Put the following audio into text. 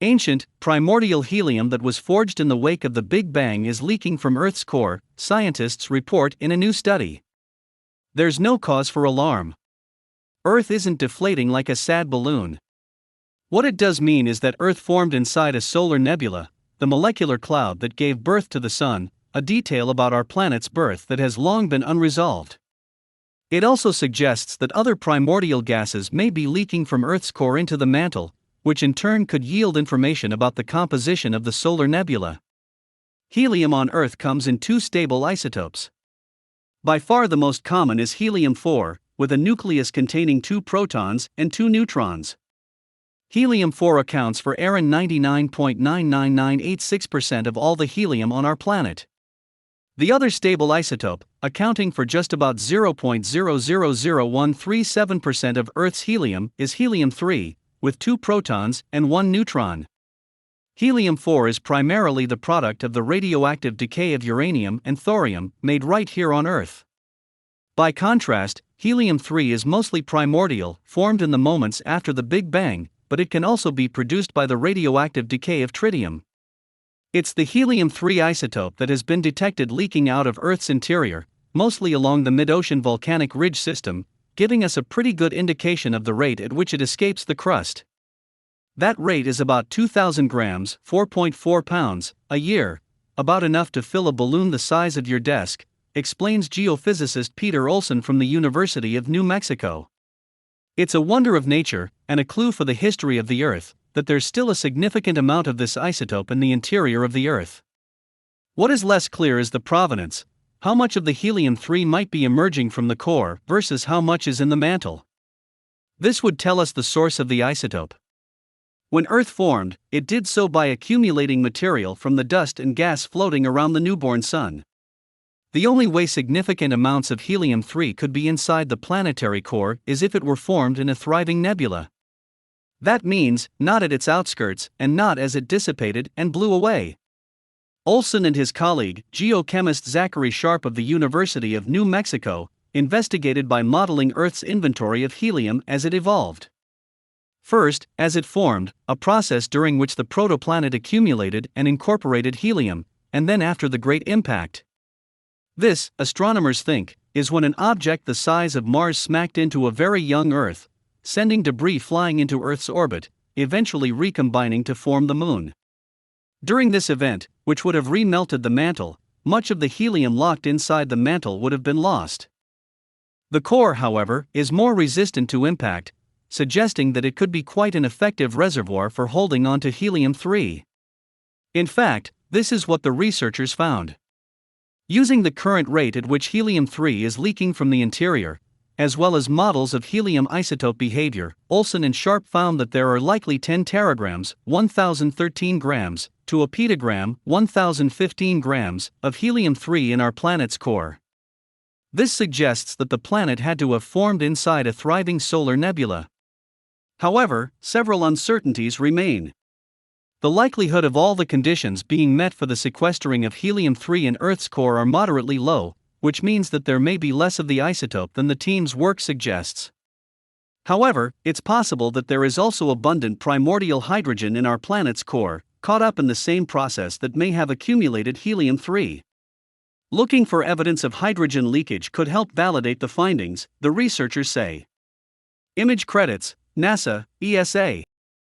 Ancient, primordial helium that was forged in the wake of the Big Bang is leaking from Earth's core, scientists report in a new study. There's no cause for alarm. Earth isn't deflating like a sad balloon. What it does mean is that Earth formed inside a solar nebula, the molecular cloud that gave birth to the Sun, a detail about our planet's birth that has long been unresolved. It also suggests that other primordial gases may be leaking from Earth's core into the mantle, which in turn could yield information about the composition of the solar nebula. Helium on Earth comes in two stable isotopes. By far the most common is helium-4, with a nucleus containing 2 protons and 2 neutrons. Helium-4 accounts for around 99.99986% of all the helium on our planet. The other stable isotope, accounting for just about 0.0000137% of Earth's helium, is helium-3, with 2 protons and 1 neutron. Helium-4 is primarily the product of the radioactive decay of uranium and thorium, made right here on Earth. By contrast, helium-3 is mostly primordial, formed in the moments after the Big Bang, but it can also be produced by the radioactive decay of tritium. It's the helium-3 isotope that has been detected leaking out of Earth's interior, mostly along the mid-ocean volcanic ridge system, giving us a pretty good indication of the rate at which it escapes the crust. That rate is about 2,000 grams, 4.4 pounds, a year, about enough to fill a balloon the size of your desk, explains geophysicist Peter Olson from the University of New Mexico. It's a wonder of nature, and a clue for the history of the Earth, that there's still a significant amount of this isotope in the interior of the Earth. What is less clear is the provenance, how much of the helium-3 might be emerging from the core versus how much is in the mantle. This would tell us the source of the isotope. When Earth formed, it did so by accumulating material from the dust and gas floating around the newborn Sun. The only way significant amounts of helium-3 could be inside the planetary core is if it were formed in a thriving nebula. That means, not at its outskirts, and not as it dissipated and blew away. Olson and his colleague, geochemist Zachary Sharp of the University of New Mexico, investigated by modeling Earth's inventory of helium as it evolved. First, as it formed, a process during which the protoplanet accumulated and incorporated helium, and then after the Great Impact. This, astronomers think, is when an object the size of Mars smacked into a very young Earth, sending debris flying into Earth's orbit, eventually recombining to form the Moon. During this event, which would have remelted the mantle, much of the helium locked inside the mantle would have been lost. The core, however, is more resistant to impact, suggesting that it could be quite an effective reservoir for holding onto helium-3. In fact, this is what the researchers found. Using the current rate at which helium-3 is leaking from the interior, as well as models of helium isotope behavior, Olson and Sharp found that there are likely 10 teragrams, 1,013 grams, to a petagram, 1,015 grams, of helium-3 in our planet's core. This suggests that the planet had to have formed inside a thriving solar nebula. However, several uncertainties remain. The likelihood of all the conditions being met for the sequestering of helium-3 in Earth's core are moderately low, which means that there may be less of the isotope than the team's work suggests. However, it's possible that there is also abundant primordial hydrogen in our planet's core, caught up in the same process that may have accumulated helium-3. Looking for evidence of hydrogen leakage could help validate the findings, the researchers say. Image credits, NASA, ESA.